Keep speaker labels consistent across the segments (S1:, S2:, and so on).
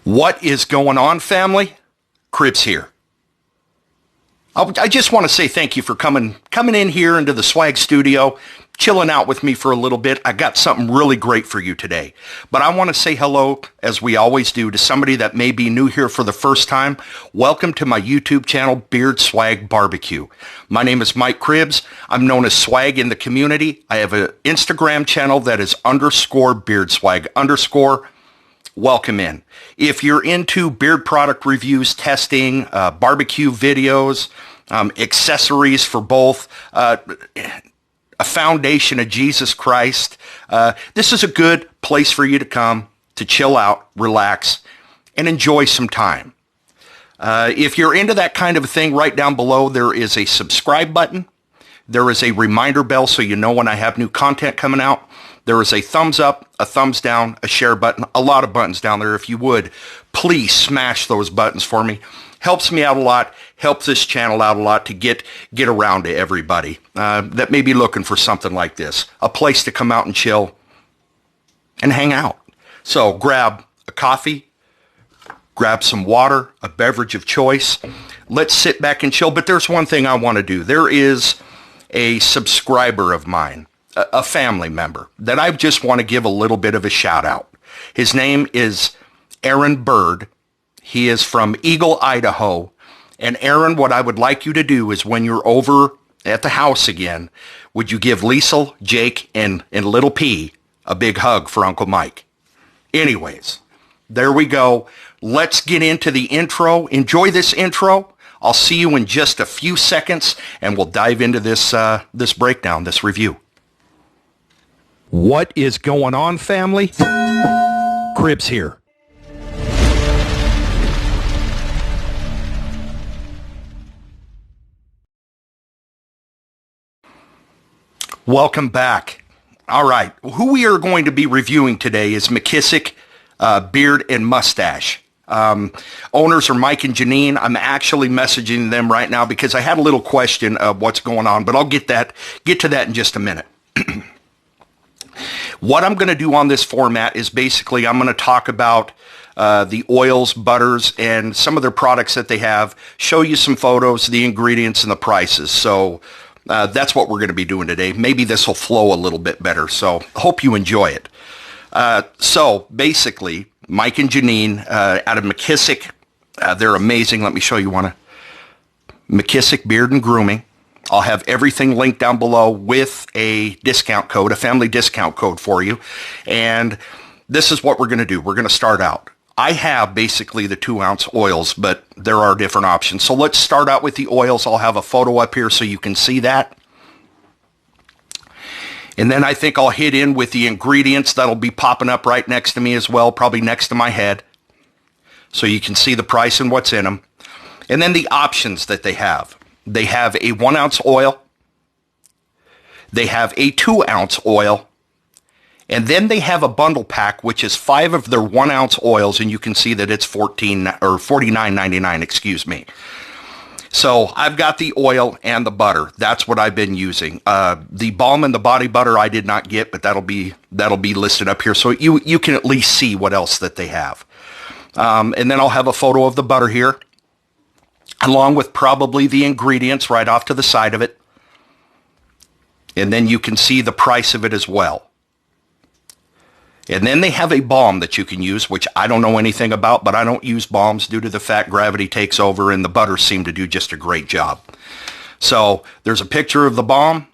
S1: What is going on, family? Cribs here. I just want to say thank you for coming in here into the Swag studio, chilling out with me for a little bit. I got something really great for you today. But I want to say hello, as we always do, to somebody that may be new here for the first time. Welcome to my YouTube channel, BeardSWAG Barbecue. My name is Mike Cribs. I'm known as Swag in the community. I have an Instagram channel that is _BeardSWAG_. Welcome in. If you're into beard product reviews, testing, barbecue videos, accessories for both, a foundation of Jesus Christ, this is a good place for you to come to chill out, relax, and enjoy some time. If you're into that kind of a thing, right down below there is a subscribe button. There is a reminder bell so you know when I have new content coming out. There is a thumbs up, a thumbs down, a share button, a lot of buttons down there. If you would, please smash those buttons for me. Helps me out a lot, helps this channel out a lot to get around to everybody that may be looking for something like this. A place to come out and chill and hang out. So grab a coffee, grab some water, a beverage of choice. Let's sit back and chill. But there's one thing I want to do. There is a subscriber of mine, a family member, that I just want to give a little bit of a shout out. His name is Aaron Bird. He is from Eagle, Idaho. And Aaron, what I would like you to do is when you're over at the house again, would you give Liesel, Jake, and Little P a big hug for Uncle Mike? Anyways, there we go. Let's get into the intro. Enjoy this intro. I'll see you in just a few seconds, and we'll dive into this breakdown, this review. What is going on, family? Cribs here. Welcome back. All right, who we are going to be reviewing today is Mckissick, Beard and Mustache. Owners are Mike and Janine. I'm actually messaging them right now because I had a little question of what's going on, but I'll get to that in just a minute. What I'm going to do on this format is basically I'm going to talk about the oils, butters, and some of their products that they have, show you some photos, the ingredients, and the prices. So that's what we're going to be doing today. Maybe this will flow a little bit better, so hope you enjoy it. So basically, Mike and Janine out of Mckissick, they're amazing. Let me show you one. Mckissick Beard and Grooming. I'll have everything linked down below with a discount code, a family discount code for you. And this is what we're going to do. We're going to start out. I have basically the 2-ounce oils, but there are different options. So let's start out with the oils. I'll have a photo up here so you can see that. And then I think I'll hit in with the ingredients that'll be popping up right next to me as well, probably next to my head, so you can see the price and what's in them. And then the options that they have. They have a 1-ounce oil. They have a 2-ounce oil. And then they have a bundle pack, which is 5 of their 1-ounce oils, and you can see that it's $49.99, excuse me. So I've got the oil and the butter. That's what I've been using. The balm and the body butter I did not get, but that'll be listed up here, so you can at least see what else that they have. And then I'll have a photo of the butter here, along with probably the ingredients right off to the side of it. And then you can see the price of it as well. And then they have a balm that you can use, which I don't know anything about, but I don't use balms due to the fact gravity takes over, and the butters seem to do just a great job. So there's a picture of the balm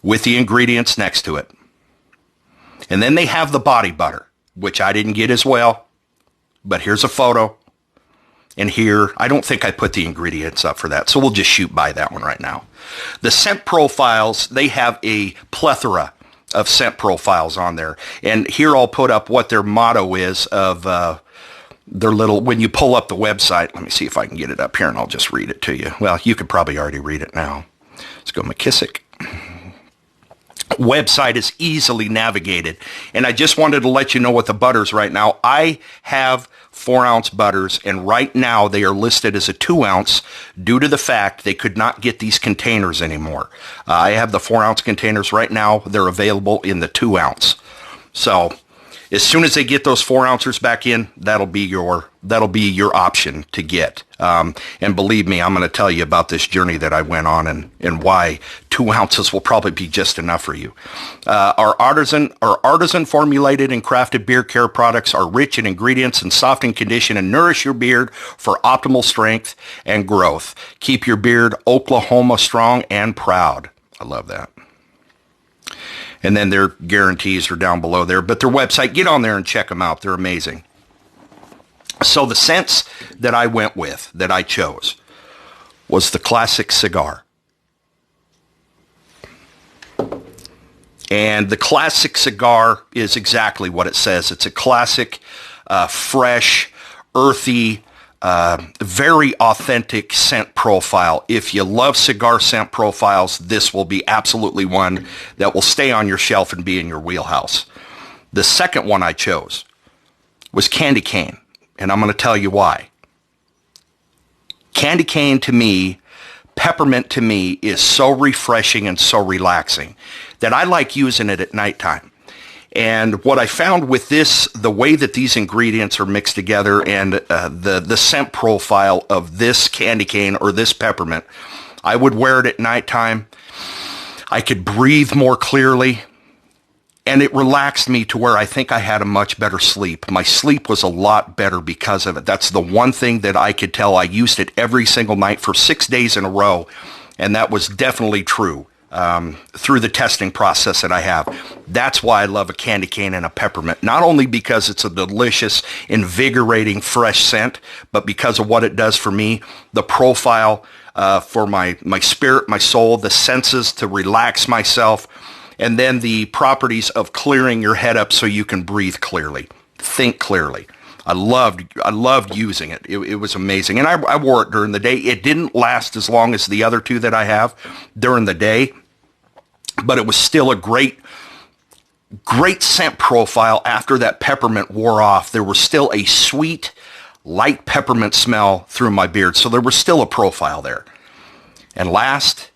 S1: with the ingredients next to it. And then they have the body butter, which I didn't get as well, but here's a photo. And here, I don't think I put the ingredients up for that, so we'll just shoot by that one right now. The scent profiles, they have a plethora of scent profiles on there. And here I'll put up what their motto is of their little, when you pull up the website, let me see if I can get it up here and I'll just read it to you. Well, you could probably already read it now. Let's go Mckissick. Website is easily navigated. And I just wanted to let you know what the butters right now. I have 4-ounce butters, and right now they are listed as a 2-ounce due to the fact they could not get these containers anymore. I have the 4-ounce containers right now. They're available in the 2-ounce. So As soon as they get those 4 ounces back in, that'll be your option to get. And believe me, I'm going to tell you about this journey that I went on and why 2 ounces will probably be just enough for you. Our artisan formulated and crafted beard care products are rich in ingredients and soften, condition, and nourish your beard for optimal strength and growth. Keep your beard Oklahoma strong and proud. I love that. And then their guarantees are down below there. But their website, get on there and check them out. They're amazing. So the scents that I went with, that I chose, was the classic cigar. And the classic cigar is exactly what it says. It's a classic, fresh, earthy, very authentic scent profile. If you love cigar scent profiles, this will be absolutely one that will stay on your shelf and be in your wheelhouse. The second one I chose was candy cane, and I'm going to tell you why. Candy cane to me, peppermint to me, is so refreshing and so relaxing that I like using it at nighttime. And what I found with this, the way that these ingredients are mixed together and the scent profile of this candy cane or this peppermint, I would wear it at nighttime. I could breathe more clearly, and it relaxed me to where I think I had a much better sleep. My sleep was a lot better because of it. That's the one thing that I could tell. I used it every single night for 6 days in a row, and that was definitely true. Through the testing process that I have. That's why I love a candy cane and a peppermint. Not only because it's a delicious, invigorating, fresh scent, but because of what it does for me, the profile for my spirit, my soul, the senses to relax myself, and then the properties of clearing your head up so you can breathe clearly, think clearly. I loved using it. It was amazing. And I wore it during the day. It didn't last as long as the other two that I have during the day, but it was still a great scent profile after that peppermint wore off. There was still a sweet, light peppermint smell through my beard. So there was still a profile there. And last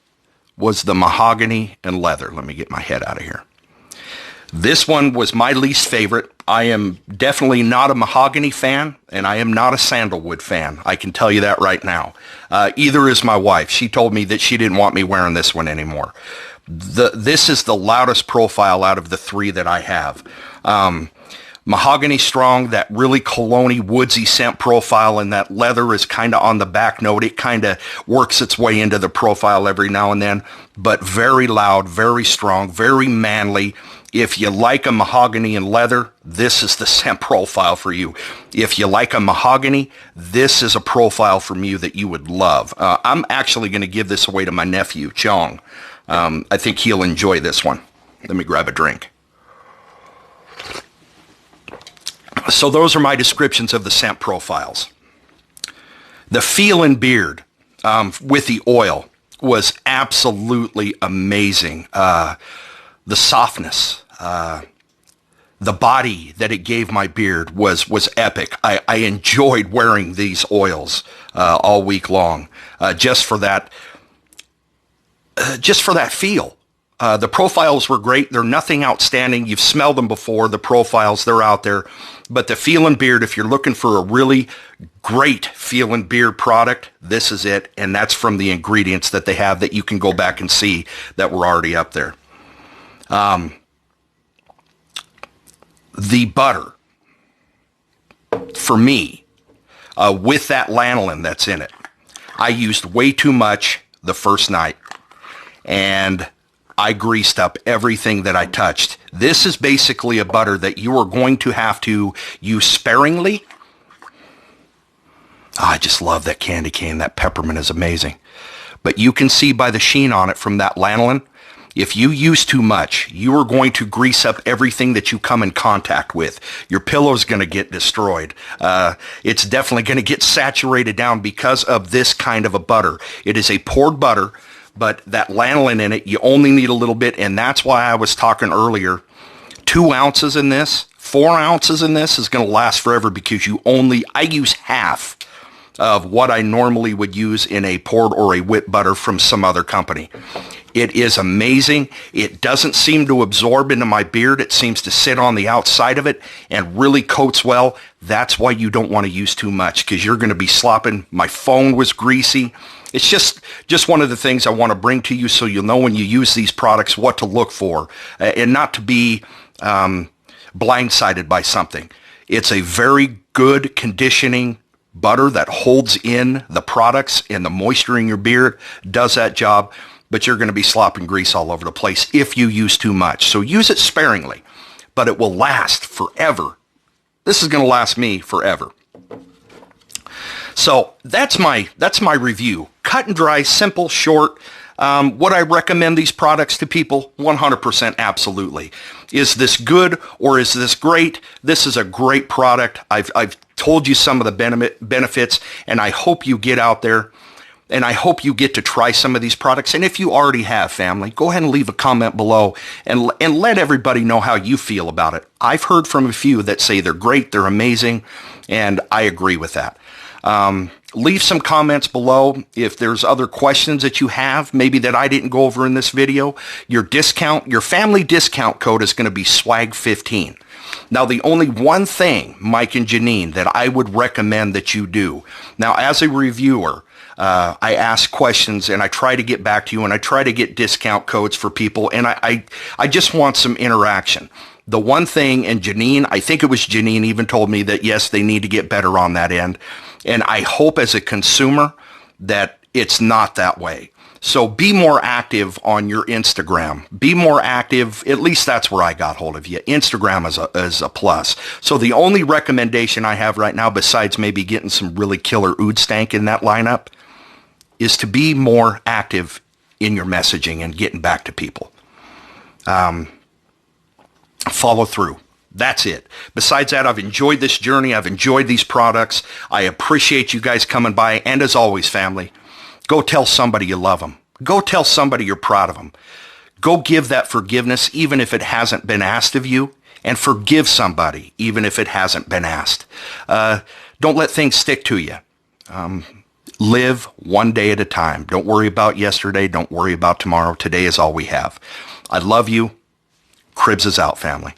S1: was the mahogany and leather. Let me get my head out of here. This one was my least favorite. I am definitely not a mahogany fan, and I am not a sandalwood fan. I can tell you that right now. Either is my wife. She told me that she didn't want me wearing this one anymore. This is the loudest profile out of the three that I have. Mahogany strong, that really cologne-y, woodsy scent profile, and that leather is kind of on the back note. It kind of works its way into the profile every now and then, but very loud, very strong, very manly. If you like a mahogany and leather, this is the scent profile for you. If you like a mahogany, this is a profile from you that you would love. I'm actually going to give this away to my nephew, Chong. I think he'll enjoy this one. Let me grab a drink. So those are my descriptions of the scent profiles. The feel in beard with the oil was absolutely amazing. The softness, the body that it gave my beard was epic. I enjoyed wearing these oils all week long, just for that feel. The profiles were great. They're nothing outstanding. You've smelled them before. The profiles, they're out there. But the feel in beard, if you're looking for a really great feel in beard product, this is it. And that's from the ingredients that they have that you can go back and see that were already up there. The butter, for me, with that lanolin that's in it, I used way too much the first night, and I greased up everything that I touched. This is basically a butter that you are going to have to use sparingly. I just love that candy cane. That peppermint is amazing. But you can see by the sheen on it from that lanolin, if you use too much, you are going to grease up everything that you come in contact with. Your pillow's going to get destroyed. It's definitely going to get saturated down because of this kind of a butter. It is a poured butter, but that lanolin in it, you only need a little bit, and that's why I was talking earlier. 2 ounces in this, 4 ounces in this is going to last forever because I use half of what I normally would use in a poured or a whipped butter from some other company. It is amazing. It doesn't seem to absorb into my beard. It seems to sit on the outside of it and really coats well. That's why you don't want to use too much, because you're going to be slopping. My phone was greasy. It's just one of the things I want to bring to you so you'll know when you use these products what to look for and not to be blindsided by something. It's a very good conditioning butter that holds in the products, and the moisture in your beard does that job. But you're going to be slopping grease all over the place if you use too much. So use it sparingly, but it will last forever. This is going to last me forever. So that's my review. Cut and dry, simple, short. Would I recommend these products to people? 100% absolutely. Is this good or is this great? This is a great product. I've told you some of the benefits, and I hope you get out there. And I hope you get to try some of these products. And if you already have, family, go ahead and leave a comment below and let everybody know how you feel about it. I've heard from a few that say they're great, they're amazing, and I agree with that. Leave some comments below if there's other questions that you have, maybe that I didn't go over in this video. Your family discount code is going to be SWAG15. Now, the only one thing, Mike and Janine, that I would recommend that you do. Now, as a reviewer, I ask questions and I try to get back to you and I try to get discount codes for people, and I just want some interaction. The one thing, and Janine, I think it was Janine even told me that yes, they need to get better on that end. And I hope as a consumer that it's not that way. So be more active on your Instagram. Be more active. At least that's where I got hold of you. Instagram is a plus. So the only recommendation I have right now, besides maybe getting some really killer oud stank in that lineup, is to be more active in your messaging and getting back to people. Follow through. That's it. Besides that, I've enjoyed this journey. I've enjoyed these products. I appreciate you guys coming by. And as always, family, go tell somebody you love them. Go tell somebody you're proud of them. Go give that forgiveness even if it hasn't been asked of you. And forgive somebody even if it hasn't been asked. Don't let things stick to you. Live one day at a time. Don't worry about yesterday. Don't worry about tomorrow. Today is all we have. I love you. Cribs is out, family.